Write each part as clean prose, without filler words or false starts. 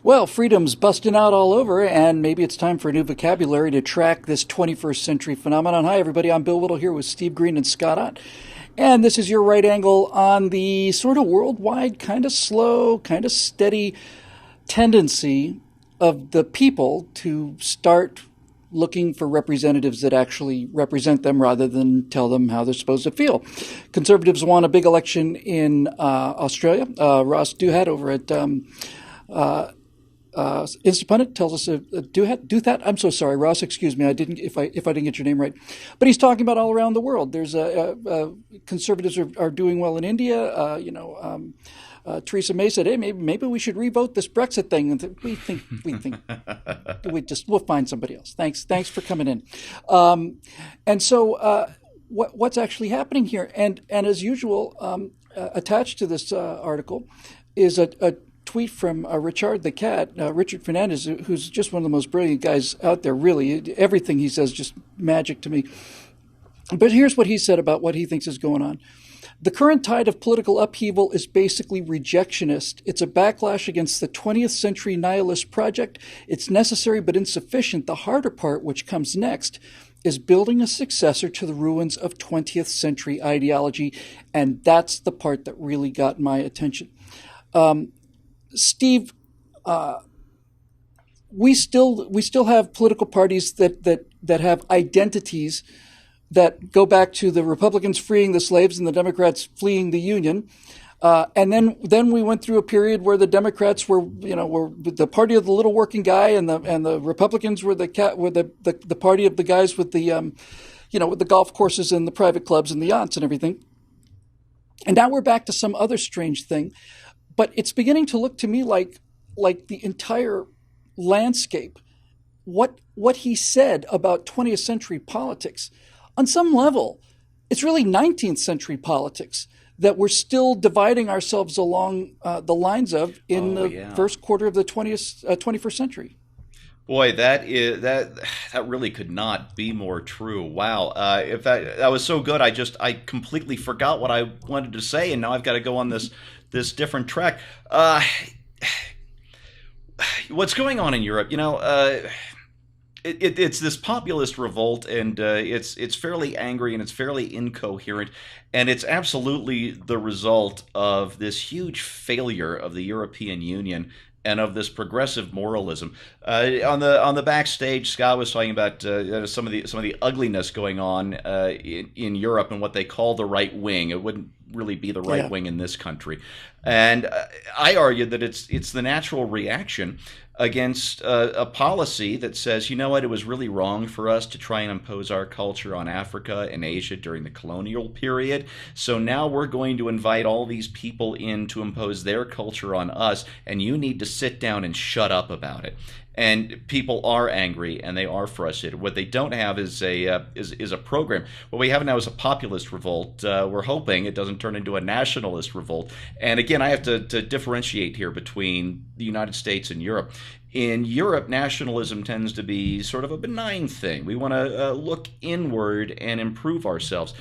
Well, freedom's busting out all over, and maybe it's time for a new vocabulary to track this 21st century phenomenon. Hi, everybody. I'm Bill Whittle here with Steve Green and Scott Ott. And this is your right angle on the sort of worldwide, kind of slow, kind of steady tendency of the people to start looking for representatives that actually represent them rather than tell them how they're supposed to feel. Conservatives won a big election in Australia. Ross Douthat over at Instapundit tells us Douthat. I'm so sorry, Ross. Excuse me. I didn't if I didn't get your name right. But he's talking about all around the world. There's conservatives are doing well in India. Theresa May said, "Hey, maybe we should revote this Brexit thing." And we think we'll find somebody else. Thanks for coming in. And so what's actually happening here? And as usual, attached to this article is a tweet from Richard the Cat, Richard Fernandez, who's just one of the most brilliant guys out there, really. Everything he says just magic to me. But here's what he said about what he thinks is going on. The current tide of political upheaval is basically rejectionist. It's a backlash against the 20th century nihilist project. It's necessary but insufficient. The harder part, which comes next, is building a successor to the ruins of 20th century ideology. And that's the part that really got my attention. Steve, we still have political parties that have identities that go back to the Republicans freeing the slaves and the Democrats fleeing the Union, and then we went through a period where the Democrats were the party of the little working guy, and the Republicans were the party of the guys with the with the golf courses and the private clubs and the yachts and everything. And now we're back to some other strange thing. But it's beginning to look to me like the entire landscape, what he said about 20th century politics, on some level, it's really 19th century politics that we're still dividing ourselves along the lines of in the first quarter of the 21st century. Boy, that really could not be more true. Wow, if that was so good, I completely forgot what I wanted to say, and now I've got to go on this different track. What's going on in Europe? It's this populist revolt, and it's fairly angry and it's fairly incoherent, and it's absolutely the result of this huge failure of the European Union and of this progressive moralism. On the backstage, Scott was talking about some of the ugliness going on in Europe and what they call the right wing. It wouldn't really be the right wing in this country, and I argued that it's the natural reaction against a policy that says, you know what, it was really wrong for us to try and impose our culture on Africa and Asia during the colonial period. So now we're going to invite all these people in to impose their culture on us, and you need to sit down and shut up about it. And people are angry and they are frustrated. What they don't have is a program. What we have now is a populist revolt. We're hoping it doesn't turn into a nationalist revolt. And again, I have to differentiate here between the United States and Europe. In Europe, nationalism tends to be sort of a benign thing. We want to look inward and improve ourselves.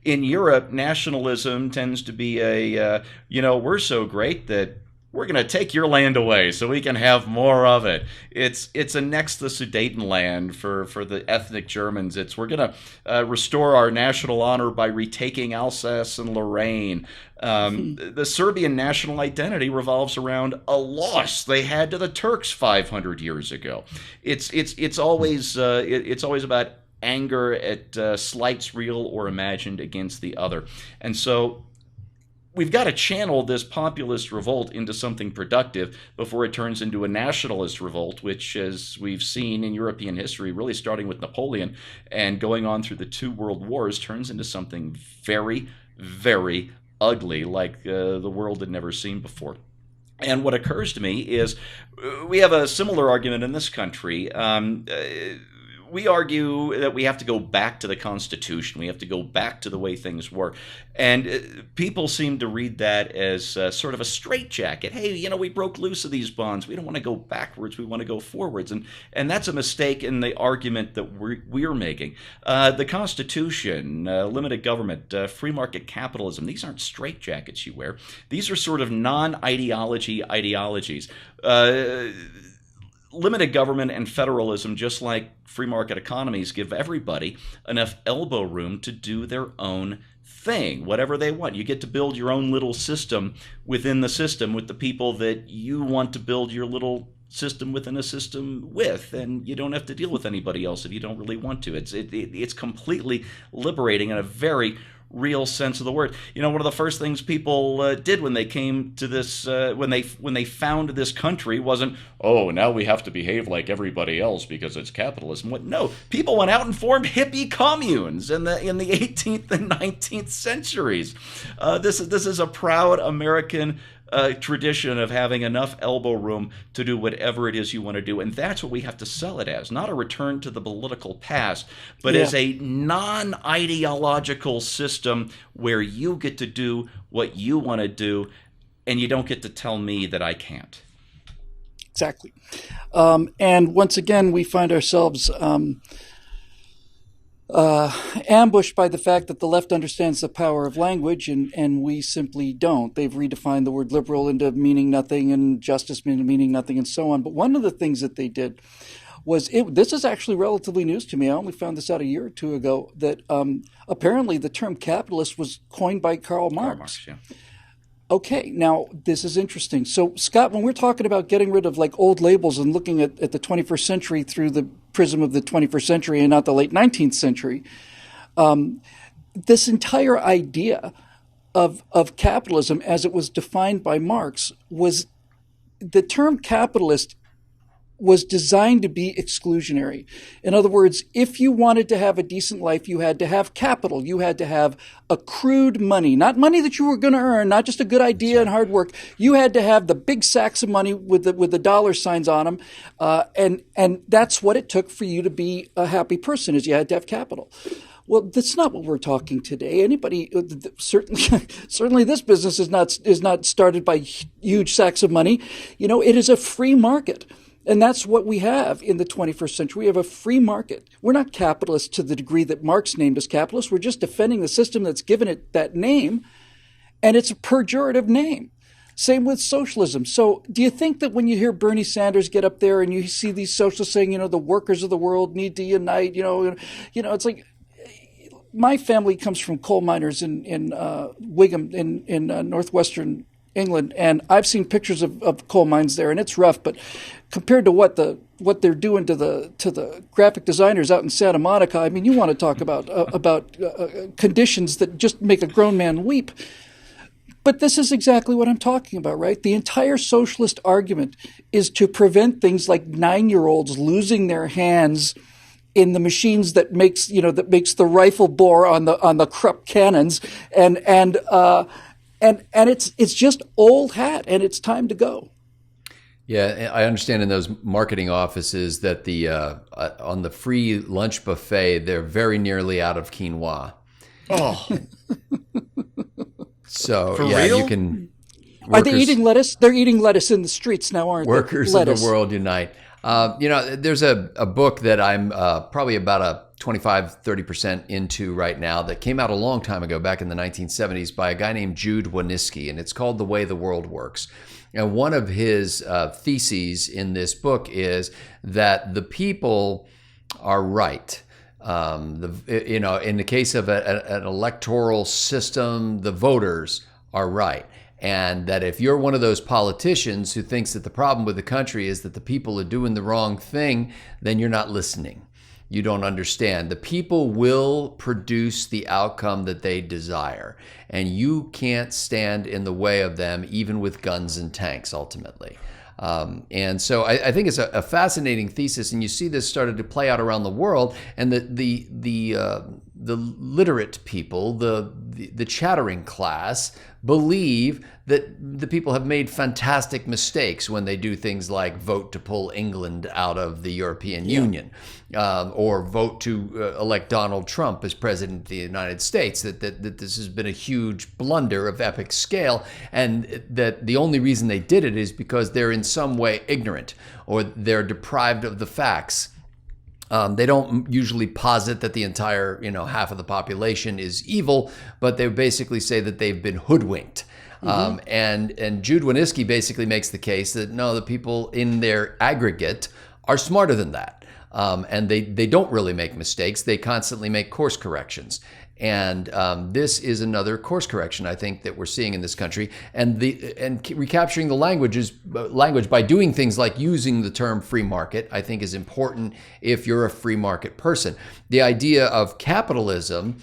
In Europe, nationalism tends to be we're so great that we're going to take your land away so we can have more of it. It's annex the Sudetenland for the ethnic Germans. We're going to restore our national honor by retaking Alsace and Lorraine. The Serbian national identity revolves around a loss they had to the Turks 500 years ago. It's always about anger at slights, real or imagined, against the other, and so we've got to channel this populist revolt into something productive before it turns into a nationalist revolt, which, as we've seen in European history, really starting with Napoleon and going on through the two world wars, turns into something very, very ugly, like the world had never seen before. And what occurs to me is we have a similar argument in this country. we argue that we have to go back to the Constitution. We have to go back to the way things were. And people seem to read that as sort of a straitjacket. Hey, we broke loose of these bonds. We don't want to go backwards. We want to go forwards. And that's a mistake in the argument that we're making. The Constitution, limited government, free market capitalism, these aren't straitjackets you wear. These are sort of non-ideology ideologies. Limited government and federalism, just like free market economies, give everybody enough elbow room to do their own thing, whatever they want. You get to build your own little system within the system with the people that you want to build your little system within a system with, and you don't have to deal with anybody else if you don't really want to. It's completely liberating in a very real sense of the word. One of the first things people did when they came to this, when they found this country, wasn't, oh, now we have to behave like everybody else because it's capitalism. No, people went out and formed hippie communes in the 18th and 19th centuries. This is a proud American tradition of having enough elbow room to do whatever it is you want to do. And that's what we have to sell it as, not a return to the political past, but as a non-ideological system where you get to do what you want to do and you don't get to tell me that I can't. Exactly. And once again, we find ourselves ambushed by the fact that the left understands the power of language, and we simply don't. They've redefined the word liberal into meaning nothing and justice meaning nothing and so on. But one of the things that they did was, this is actually relatively news to me. I only found this out a year or two ago, that apparently the term capitalist was coined by Karl Marx. Yeah. Okay, now this is interesting. So, Scott, when we're talking about getting rid of like old labels and looking at the 21st century through the prism of the 21st century and not the late 19th century, this entire idea of capitalism as it was defined by Marx was, the term capitalist was designed to be exclusionary. In other words, if you wanted to have a decent life, you had to have capital. You had to have accrued money, not money that you were going to earn, not just a good idea and hard work. You had to have the big sacks of money with the dollar signs on them, and that's what it took for you to be a happy person, is you had to have capital. Well, that's not what we're talking today. Anybody, certainly this business is not started by huge sacks of money. It is a free market. And that's what we have in the 21st century. We have a free market. We're not capitalists to the degree that Marx named us capitalists. We're just defending the system that's given it that name, and it's a pejorative name. Same with socialism. So do you think that when you hear Bernie Sanders get up there and you see these socialists saying, the workers of the world need to unite, it's like, my family comes from coal miners in Wigan in northwestern England, and I've seen pictures of coal mines there, and it's rough. But compared to what they're doing to the graphic designers out in Santa Monica, I mean, you want to talk about conditions that just make a grown man weep. But this is exactly what I'm talking about, right? The entire socialist argument is to prevent things like 9-year-olds losing their hands in the machines that makes the rifle bore on the Krupp cannons, and it's just old hat, and it's time to go. Yeah, I understand in those marketing offices that the on the free lunch buffet, they're very nearly out of quinoa. Oh, so for yeah, real? you can. Are they eating lettuce? They're eating lettuce in the streets now, aren't Workers they? of the world unite. There's a book that I'm probably about a 25-30% into right now that came out a long time ago, back in the 1970s, by a guy named Jude Wanniski, and it's called The Way the World Works. And one of his theses in this book is that the people are right. In the case of an electoral system, the voters are right. And that if you're one of those politicians who thinks that the problem with the country is that the people are doing the wrong thing, then you're not listening. You don't understand. The people will produce the outcome that they desire, and you can't stand in the way of them, even with guns and tanks, ultimately. And so I think it's a fascinating thesis, and you see this started to play out around the world, and the literate people, the chattering class, believe that the people have made fantastic mistakes when they do things like vote to pull England out of the European Union, or vote to elect Donald Trump as president of the United States, that this has been a huge blunder of epic scale, and that the only reason they did it is because they're in some way ignorant or they're deprived of the facts. They don't usually posit that the entire, half of the population is evil, but they basically say that they've been hoodwinked. And Jude Wanniski basically makes the case that no, the people in their aggregate are smarter than that. And they don't really make mistakes. They constantly make course corrections. And this is another course correction, I think, that we're seeing in this country. And recapturing the language by doing things like using the term free market, I think, is important if you're a free market person. The idea of capitalism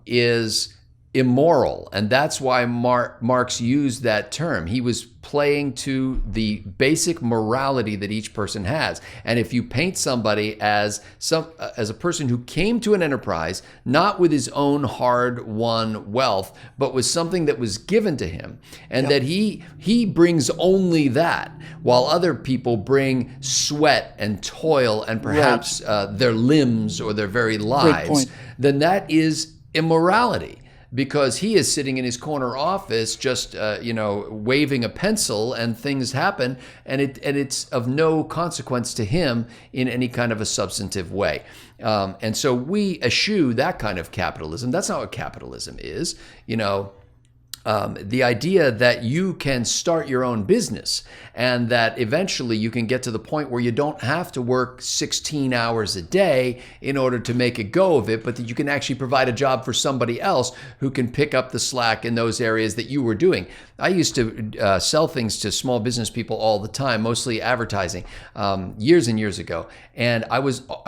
is immoral, and that's why Marx used that term. He was playing to the basic morality that each person has. And if you paint somebody as a person who came to an enterprise not with his own hard-won wealth, but with something that was given to him, and that he brings only that, while other people bring sweat and toil and perhaps their limbs or their very lives, then that is immorality. Because he is sitting in his corner office just, waving a pencil, and things happen, and it's of no consequence to him in any kind of a substantive way. And so we eschew that kind of capitalism. That's not what capitalism is. The idea that you can start your own business and that eventually you can get to the point where you don't have to work 16 hours a day in order to make a go of it, but that you can actually provide a job for somebody else who can pick up the slack in those areas that you were doing. I used to sell things to small business people all the time, mostly advertising, years and years ago. And I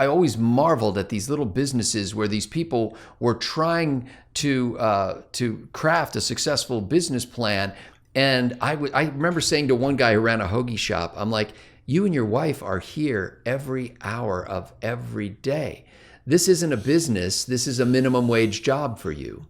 always marveled at these little businesses where these people were trying to craft a successful business plan. And I remember saying to one guy who ran a hoagie shop, I'm like, you and your wife are here every hour of every day. This isn't a business. This is a minimum wage job for you.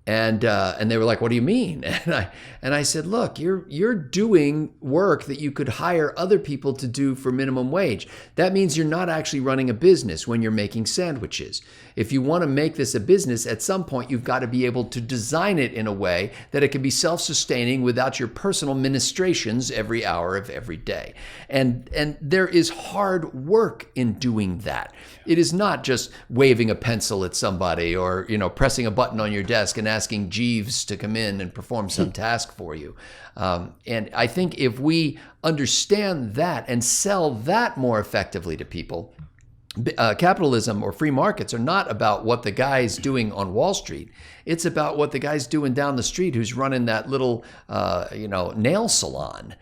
And they were like, what do you mean? And I said, look, you're doing work that you could hire other people to do for minimum wage. That means you're not actually running a business when you're making sandwiches. If you want to make this a business, at some point you've got to be able to design it in a way that it can be self-sustaining without your personal ministrations every hour of every day. And there is hard work in doing that. It is not just waving a pencil at somebody or pressing a button on your desk and asking Jeeves to come in and perform some task for you. And I think if we understand that and sell that more effectively to people, capitalism or free markets are not about what the guy's doing on Wall Street. It's about what the guy's doing down the street who's running that little, nail salon.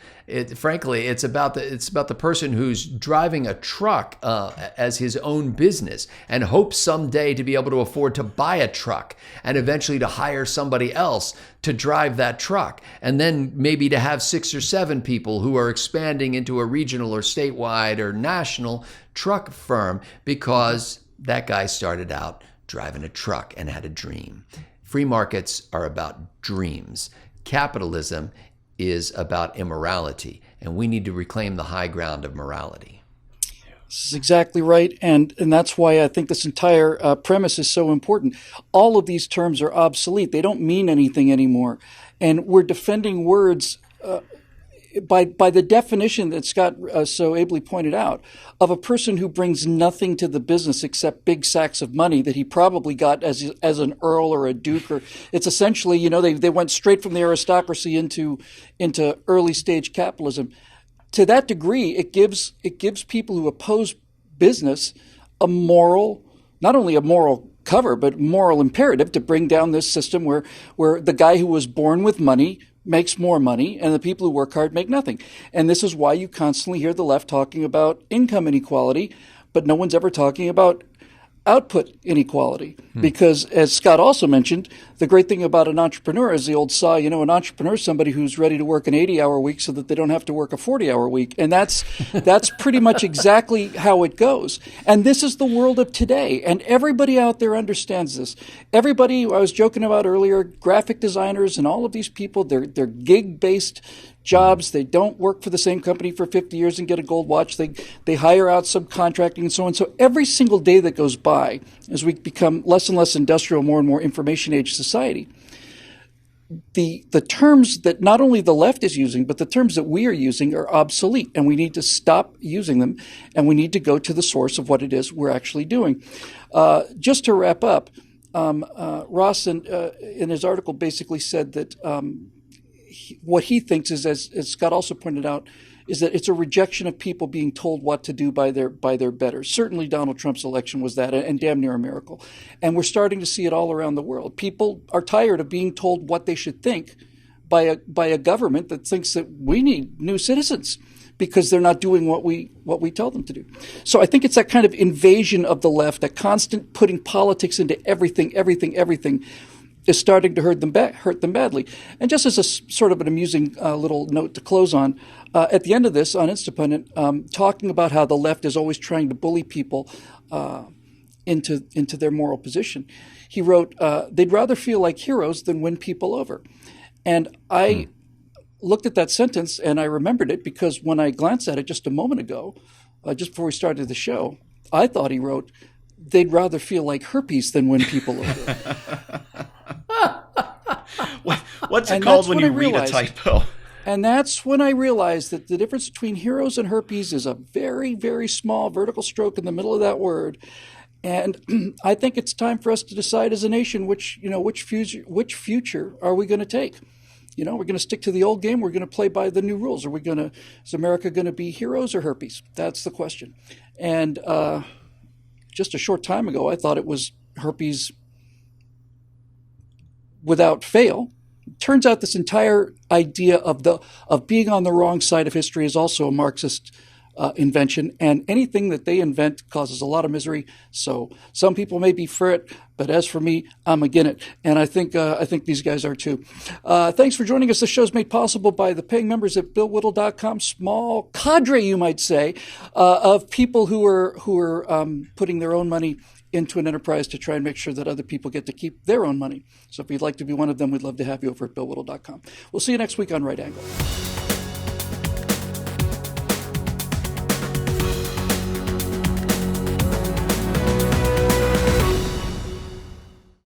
Frankly, it's about the person who's driving a truck as his own business and hopes someday to be able to afford to buy a truck and eventually to hire somebody else to drive that truck, and then maybe to have 6 or 7 people who are expanding into a regional or statewide or national truck firm because that guy started out driving a truck and had a dream. Free markets are about dreams. Capitalism is about immorality, and we need to reclaim the high ground of morality. This is exactly right, and that's why I think this entire premise is so important. All of these terms are obsolete. They don't mean anything anymore, and we're defending words by the definition that Scott so ably pointed out of a person who brings nothing to the business except big sacks of money that he probably got as an earl or a duke. Or it's essentially, they went straight from the aristocracy into early stage capitalism. To that degree, it gives people who oppose business not only a moral cover, but moral imperative to bring down this system where the guy who was born with money makes more money and the people who work hard make nothing. And this is why you constantly hear the left talking about income inequality, but no one's ever talking about output inequality. Because, as Scott also mentioned, the great thing about an entrepreneur is the old saw, an entrepreneur is somebody who's ready to work an 80-hour week so that they don't have to work a 40-hour week. And that's pretty much exactly how it goes. And this is the world of today. And everybody out there understands this. Everybody, I was joking about earlier, graphic designers and all of these people, they're gig-based jobs. They don't work for the same company for 50 years and get a gold watch. They hire out subcontracting and so on. So every single day that goes by, as we become less and less industrial, more and more information age society, the terms that not only the left is using, but the terms that we are using are obsolete, and we need to stop using them, and we need to go to the source of what it is we're actually doing. Just to wrap up, Ross in his article basically said that what he thinks is, as Scott also pointed out, is that it's a rejection of people being told what to do by their betters. Certainly Donald Trump's election was that, and damn near a miracle. And we're starting to see it all around the world. People are tired of being told what they should think by a government that thinks that we need new citizens because they're not doing what we tell them to do. So I think it's that kind of invasion of the left, that constant putting politics into everything, is starting to hurt them badly. And just as a sort of an amusing little note to close on, at the end of this on Instapundit, talking about how the left is always trying to bully people into their moral position, he wrote, they'd rather feel like heroes than win people over. And I looked at that sentence and I remembered it because when I glanced at it just a moment ago, just before we started the show, I thought he wrote, they'd rather feel like herpes than win people over. What's it called when you read a typo? And that's when I realized that the difference between heroes and herpes is a very, very small vertical stroke in the middle of that word. And I think it's time for us to decide as a nation which future are we going to take. We're going to stick to the old game. We're going to play by the new rules. Is America going to be heroes or herpes? That's the question. And just a short time ago, I thought it was herpes without fail. Turns out this entire idea of being on the wrong side of history is also a Marxist invention, and anything that they invent causes a lot of misery. So some people may be for it, but as for me, I'm against it, and I think these guys are too. Thanks for joining us. The show's made possible by the paying members at BillWhittle.com. Small cadre, you might say, of people who are putting their own money into an enterprise to try and make sure that other people get to keep their own money. So if you'd like to be one of them, we'd love to have you over at BillWhittle.com. We'll see you next week on Right Angle.